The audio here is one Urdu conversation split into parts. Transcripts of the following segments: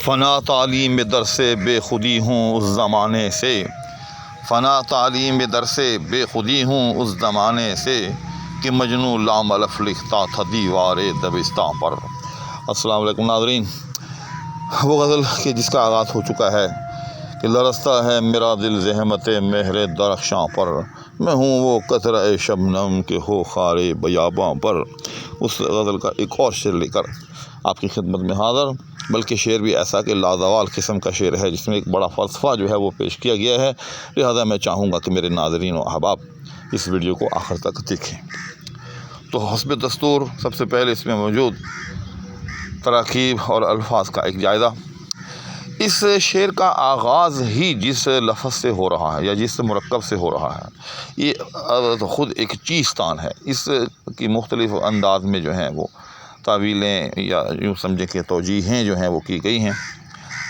فنا تعلیم در سے بے خودی ہوں اس زمانے سے، فنا تعلیم در سے بے خودی ہوں اس زمانے سے، کہ مجنوں لام الف لکھتا تھا دیوار دبستاں پر۔ السلام علیکم ناظرین، وہ غزل کہ جس کا آغاز ہو چکا ہے کہ لرزتا ہے میرا دل زحمت مہر درخشاں پر، میں ہوں وہ قطرہ شبنم کے ہو خار بیاباں پر۔ اس غزل کا ایک اور شعر لے کر آپ کی خدمت میں حاضر، بلکہ شعر بھی ایسا کہ لازوال قسم کا شعر ہے، جس میں ایک بڑا فلسفہ جو ہے وہ پیش کیا گیا ہے، لہذا میں چاہوں گا کہ میرے ناظرین و احباب اس ویڈیو کو آخر تک دیکھیں۔ تو حسب دستور سب سے پہلے اس میں موجود تراکیب اور الفاظ کا ایک جائزہ۔ اس شعر کا آغاز ہی جس لفظ سے ہو رہا ہے یا جس مرکب سے ہو رہا ہے، یہ خود ایک چیستان ہے۔ اس کی مختلف انداز میں جو ہیں وہ تعویلیں یا یوں سمجھیں کہ توجیہیں جو ہیں وہ کی گئی ہیں،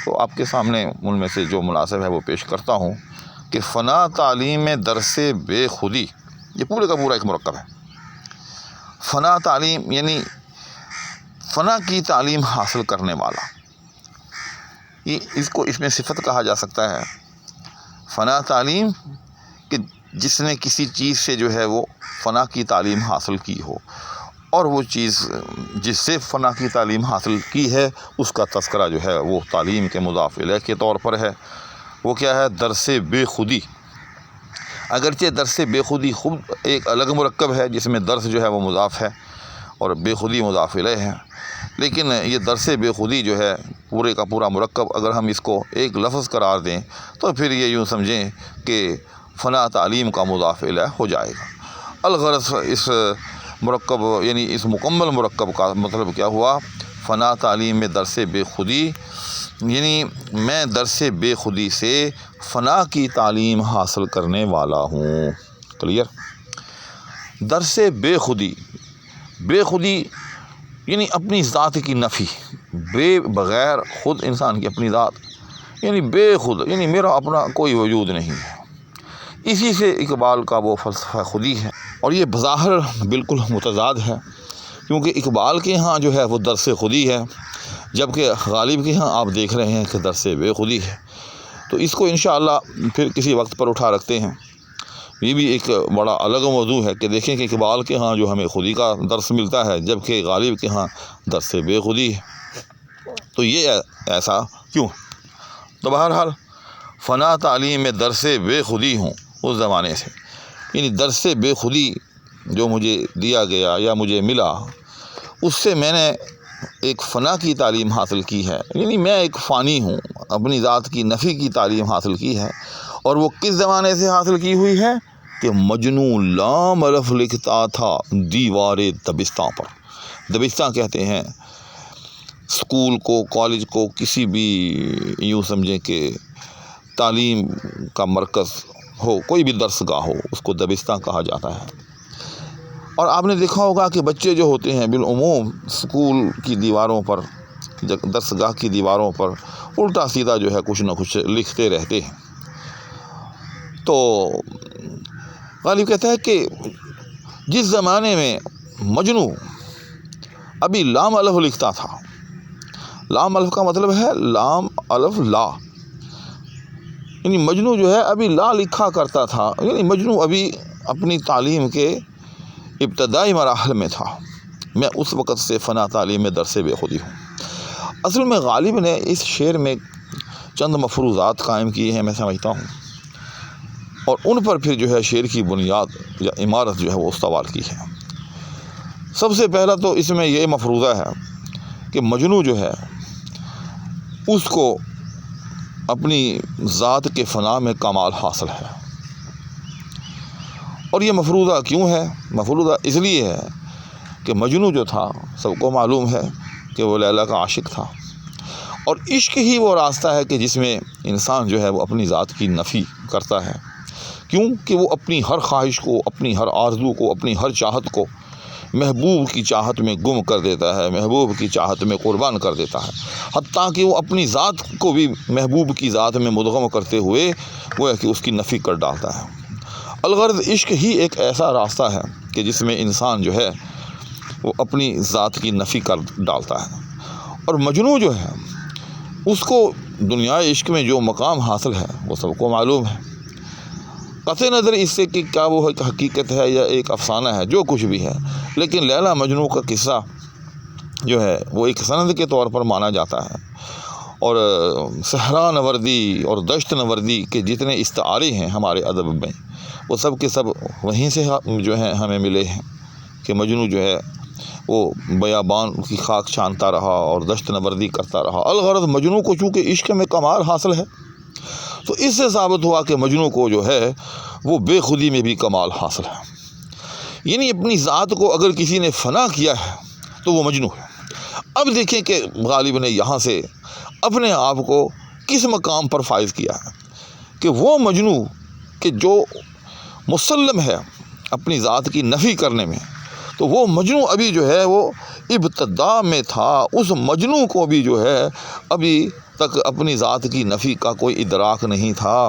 تو آپ کے سامنے ان میں سے جو مناسب ہے وہ پیش کرتا ہوں کہ فنا تعلیم درس بے خودی، یہ پورے کا پورا ایک مرکب ہے۔ فنا تعلیم یعنی فنا کی تعلیم حاصل کرنے والا، اس کو اس میں صفت کہا جا سکتا ہے۔ فنا تعلیم کہ جس نے کسی چیز سے جو ہے وہ فنا کی تعلیم حاصل کی ہو، اور وہ چیز جس سے فنا کی تعلیم حاصل کی ہے اس کا تذکرہ جو ہے وہ تعلیم کے مضاف الیہ کے طور پر ہے۔ وہ کیا ہے؟ درس بے خودی۔ اگرچہ درس بے خودی خود ایک الگ مرکب ہے جس میں درس جو ہے وہ مضاف ہے اور بے خودی مضاف الیہ ہے، لیکن یہ درس بے خودی جو ہے پورے کا پورا مرکب اگر ہم اس کو ایک لفظ قرار دیں تو پھر یہ یوں سمجھیں کہ فنا تعلیم کا مضاف الیہ ہو جائے گا۔ الغرض اس مرکب یعنی اس مکمل مرکب کا مطلب کیا ہوا؟ فنا تعلیم میں درس بے خودی، یعنی میں درس بے خودی سے فنا کی تعلیم حاصل کرنے والا ہوں۔ کلیئر؟ درس بے خودی، بے خودی یعنی اپنی ذات کی نفی، بے بغیر خود انسان کی اپنی ذات، یعنی بے خود یعنی میرا اپنا کوئی وجود نہیں ہے۔ اسی سے اقبال کا وہ فلسفہ خودی ہے، اور یہ بظاہر بالکل متضاد ہے، کیونکہ اقبال کے ہاں جو ہے وہ درس خودی ہے، جبکہ غالب کے ہاں آپ دیکھ رہے ہیں کہ درس بے خودی ہے۔ تو اس کو انشاءاللہ پھر کسی وقت پر اٹھا رکھتے ہیں۔ یہ بھی ایک بڑا الگ موضوع ہے کہ دیکھیں کہ اقبال کے ہاں جو ہمیں خودی کا درس ملتا ہے، جبکہ غالب کے ہاں درس بے خودی ہے، تو یہ ایسا کیوں؟ تو بہرحال فنا تعلیم میں درس بے خودی ہوں اس زمانے سے، یعنی درس بے خودی جو مجھے دیا گیا یا مجھے ملا، اس سے میں نے ایک فنا کی تعلیم حاصل کی ہے، یعنی میں ایک فانی ہوں، اپنی ذات کی نفی کی تعلیم حاصل کی ہے۔ اور وہ کس زمانے سے حاصل کی ہوئی ہے؟ کہ مجنوں لام الف لکھتا تھا دیوار دبستاں پر۔ دبستاں کہتے ہیں اسکول کو، کالج کو، کسی بھی یوں سمجھیں کہ تعلیم کا مرکز ہو، کوئی بھی درس گاہ ہو، اس کو دبستاں کہا جاتا ہے۔ اور آپ نے دیکھا ہوگا کہ بچے جو ہوتے ہیں بالعموم اسکول کی دیواروں پر، درس گاہ کی دیواروں پر الٹا سیدھا جو ہے کچھ نہ کچھ لکھتے رہتے ہیں۔ تو غالب کہتا ہے کہ جس زمانے میں مجنوں ابھی لام الف لکھتا تھا، لام الف کا مطلب ہے لام الف لا، یعنی مجنوں جو ہے ابھی لا لکھا کرتا تھا، یعنی مجنوں ابھی اپنی تعلیم کے ابتدائی مراحل میں تھا، میں اس وقت سے فنا تعلیم میں درس بے خودی ہوں۔ اصل میں غالب نے اس شعر میں چند مفروضات قائم کیے ہیں، میں سمجھتا ہوں، اور ان پر پھر جو ہے شعر کی بنیاد یا عمارت جو ہے وہ استوار کی ہے۔ سب سے پہلا تو اس میں یہ مفروضہ ہے کہ مجنوں جو ہے اس کو اپنی ذات کے فنا میں کمال حاصل ہے۔ اور یہ مفروضہ کیوں ہے؟ مفروضہ اس لیے ہے کہ مجنوں جو تھا سب کو معلوم ہے کہ وہ لیلا کا عاشق تھا، اور عشق ہی وہ راستہ ہے کہ جس میں انسان جو ہے وہ اپنی ذات کی نفی کرتا ہے۔ کیوں کہ وہ اپنی ہر خواہش کو، اپنی ہر آرزو کو، اپنی ہر چاہت کو محبوب کی چاہت میں گم کر دیتا ہے، محبوب کی چاہت میں قربان کر دیتا ہے، حتیٰ کہ وہ اپنی ذات کو بھی محبوب کی ذات میں مدغم کرتے ہوئے وہ ہے کہ اس کی نفی کر ڈالتا ہے۔ الغرض عشق ہی ایک ایسا راستہ ہے کہ جس میں انسان جو ہے وہ اپنی ذات کی نفی کر ڈالتا ہے۔ اور مجنوں جو ہے اس کو دنیا عشق میں جو مقام حاصل ہے وہ سب کو معلوم ہے، قطع نظر اس سے کہ کیا وہ ایک حقیقت ہے یا ایک افسانہ ہے، جو کچھ بھی ہے، لیکن لیلا مجنوں کا قصہ جو ہے وہ ایک سند کے طور پر مانا جاتا ہے۔ اور صحرا نوردی اور دشت نوردی کے جتنے استعارے ہیں ہمارے ادب میں، وہ سب کے سب وہیں سے جو ہے ہمیں ملے ہیں کہ مجنوں جو ہے وہ بیابان کی خاک چھانتا رہا اور دشت نوردی کرتا رہا۔ الغرض مجنوں کو چونکہ عشق میں کمال حاصل ہے، تو اس سے ثابت ہوا کہ مجنوں کو جو ہے وہ بے خودی میں بھی کمال حاصل ہے، یعنی اپنی ذات کو اگر کسی نے فنا کیا ہے تو وہ مجنوں ہے۔ اب دیکھیں کہ غالب نے یہاں سے اپنے آپ کو کس مقام پر فائز کیا ہے کہ وہ مجنوں کہ جو مسلم ہے اپنی ذات کی نفی کرنے میں، تو وہ مجنوں ابھی جو ہے وہ ابتدا میں تھا، اس مجنوں کو بھی جو ہے ابھی تک اپنی ذات کی نفی کا کوئی ادراک نہیں تھا،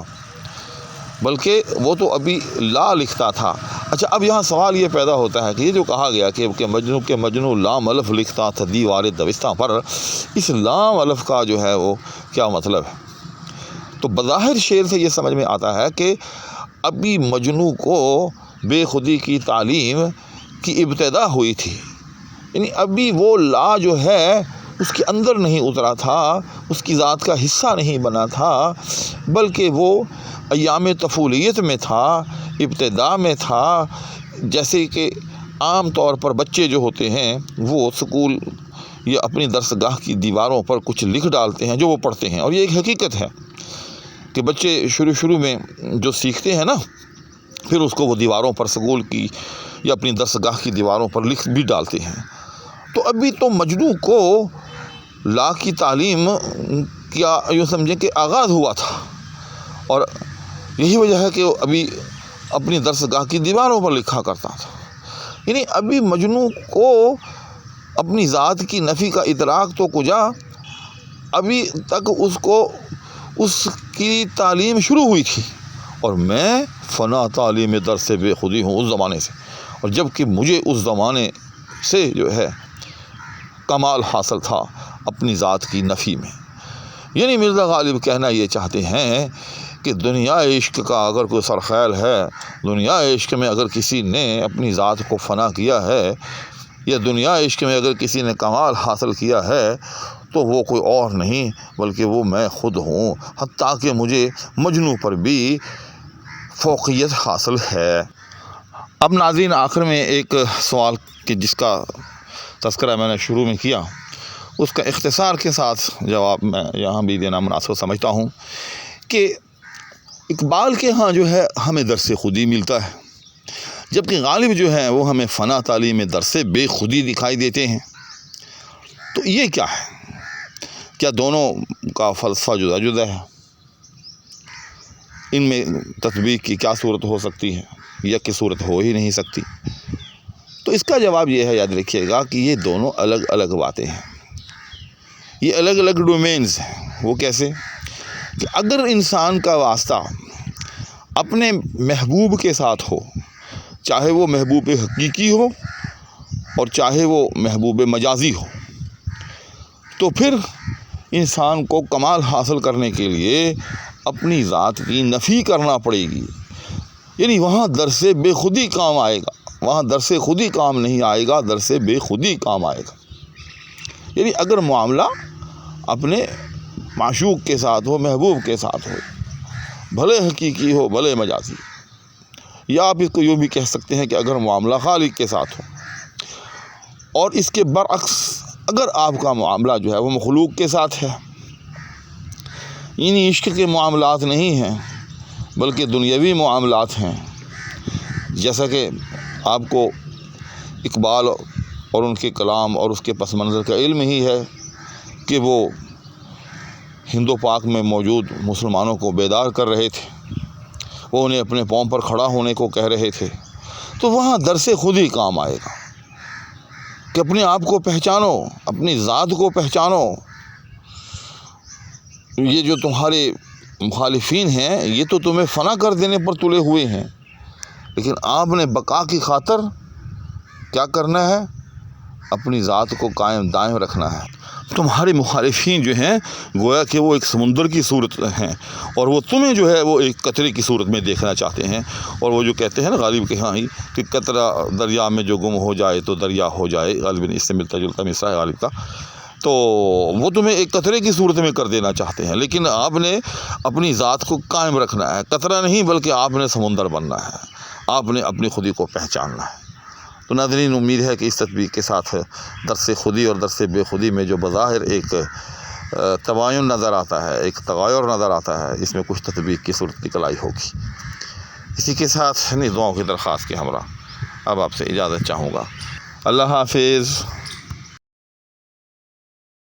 بلکہ وہ تو ابھی لا لکھتا تھا۔ اچھا، اب یہاں سوال یہ پیدا ہوتا ہے کہ یہ جو کہا گیا کہ مجنوں کے مجنوں لام الف لکھتا تھا دیوار دبستہ پر، اس لام الف کا جو ہے وہ کیا مطلب ہے؟ تو بظاہر شعر سے یہ سمجھ میں آتا ہے کہ ابھی مجنوں کو بے خودی کی تعلیم کی ابتدا ہوئی تھی، یعنی ابھی وہ لا جو ہے اس کے اندر نہیں اترا تھا، اس کی ذات کا حصہ نہیں بنا تھا، بلکہ وہ ایام طفولیت میں تھا، ابتدا میں تھا۔ جیسے کہ عام طور پر بچے جو ہوتے ہیں وہ سکول یا اپنی درسگاہ کی دیواروں پر کچھ لکھ ڈالتے ہیں جو وہ پڑھتے ہیں، اور یہ ایک حقیقت ہے کہ بچے شروع میں جو سیکھتے ہیں نا، پھر اس کو وہ دیواروں پر سکول کی یا اپنی درسگاہ کی دیواروں پر لکھ بھی ڈالتے ہیں۔ تو ابھی تو مجنوں کو لا کی تعلیم کیا یوں سمجھیں کہ آغاز ہوا تھا، اور یہی وجہ ہے کہ وہ ابھی اپنی درسگاہ کی دیواروں پر لکھا کرتا تھا، یعنی ابھی مجنوں کو اپنی ذات کی نفی کا ادراک تو کجا، ابھی تک اس کو اس کی تعلیم شروع ہوئی تھی، اور میں فنا تعلیم در سے بے خودی ہوں اس زمانے سے، اور جب کہ مجھے اس زمانے سے جو ہے کمال حاصل تھا اپنی ذات کی نفی میں۔ یعنی مرزا غالب کہنا یہ چاہتے ہیں کہ دنیا عشق کا اگر کوئی سرخیل ہے، دنیا عشق میں اگر کسی نے اپنی ذات کو فنا کیا ہے، یا دنیا عشق میں اگر کسی نے کمال حاصل کیا ہے، تو وہ کوئی اور نہیں بلکہ وہ میں خود ہوں، حتیٰ کہ مجھے مجنوں پر بھی فوقیت حاصل ہے۔ اب ناظرین، آخر میں ایک سوال کہ جس کا تذکرہ میں نے شروع میں کیا، اس کا اختصار کے ساتھ جواب میں یہاں بھی دینا مناسب سمجھتا ہوں کہ اقبال کے ہاں جو ہے ہمیں درس خودی ملتا ہے، جبکہ غالب جو ہے وہ ہمیں فنا تعلیم درس بے خودی دکھائی دیتے ہیں۔ تو یہ کیا ہے؟ کیا دونوں کا فلسفہ جدا جدا ہے؟ ان میں تطبیق کی کیا صورت ہو سکتی ہے؟ یا کہ صورت ہو ہی نہیں سکتی؟ تو اس کا جواب یہ ہے، یاد رکھیے گا کہ یہ دونوں الگ الگ باتیں ہیں، یہ الگ الگ ڈومینز ہیں۔ وہ کیسے؟ کہ اگر انسان کا واسطہ اپنے محبوب کے ساتھ ہو، چاہے وہ محبوب حقیقی ہو اور چاہے وہ محبوب مجازی ہو، تو پھر انسان کو کمال حاصل کرنے کے لیے اپنی ذات کی نفی کرنا پڑے گی، یعنی وہاں درس بے خودی کام آئے گا، وہاں درس خودی کام نہیں آئے گا، درس بے خودی کام آئے گا۔ یعنی اگر معاملہ اپنے معشوق کے ساتھ ہو، محبوب کے ساتھ ہو، بھلے حقیقی ہو بھلے مجازی، یا آپ اس کو یوں بھی کہہ سکتے ہیں کہ اگر معاملہ خالق کے ساتھ ہو، اور اس کے برعکس اگر آپ کا معاملہ جو ہے وہ مخلوق کے ساتھ ہے، یعنی عشق کے معاملات نہیں ہیں بلکہ دنیاوی معاملات ہیں، جیسا کہ آپ کو اقبال اور ان کے کلام اور اس کے پس منظر کا علم ہی ہے کہ وہ ہند و پاک میں موجود مسلمانوں کو بیدار کر رہے تھے، وہ انہیں اپنے پاؤں پر کھڑا ہونے کو کہہ رہے تھے۔ تو وہاں درس خودی کام آئے گا کہ اپنے آپ کو پہچانو، اپنی ذات کو پہچانو۔ یہ جو تمہارے مخالفین ہیں یہ تو تمہیں فنا کر دینے پر تلے ہوئے ہیں، لیکن آپ نے بقا کی خاطر کیا کرنا ہے؟ اپنی ذات کو قائم دائم رکھنا ہے۔ تمہارے مخالفین جو ہیں گویا کہ وہ ایک سمندر کی صورت ہیں، اور وہ تمہیں جو ہے وہ ایک قطرے کی صورت میں دیکھنا چاہتے ہیں، اور وہ جو کہتے ہیں نا غالب کے ہاں ہی کہ قطرہ دریا میں جو گم ہو جائے تو دریا ہو جائے، غالباً اس سے ملتا جلتا مصرع ہے غالب کا، تو وہ تمہیں ایک قطرے کی صورت میں کر دینا چاہتے ہیں، لیکن آپ نے اپنی ذات کو قائم رکھنا ہے، قطرہ نہیں بلکہ آپ نے سمندر بننا ہے، آپ نے اپنی خودی کو پہچاننا ہے۔ تو ناظرین، امید ہے کہ اس تطبیق کے ساتھ درس خودی اور درس بے خودی میں جو بظاہر ایک تباین نظر آتا ہے، ایک تغیر نظر آتا ہے، اس میں کچھ تطبیق کی صورت نکل آئی ہوگی۔ اسی کے ساتھ دعاؤں کی درخواست کے ہمراہ اب آپ سے اجازت چاہوں گا۔ اللہ حافظ۔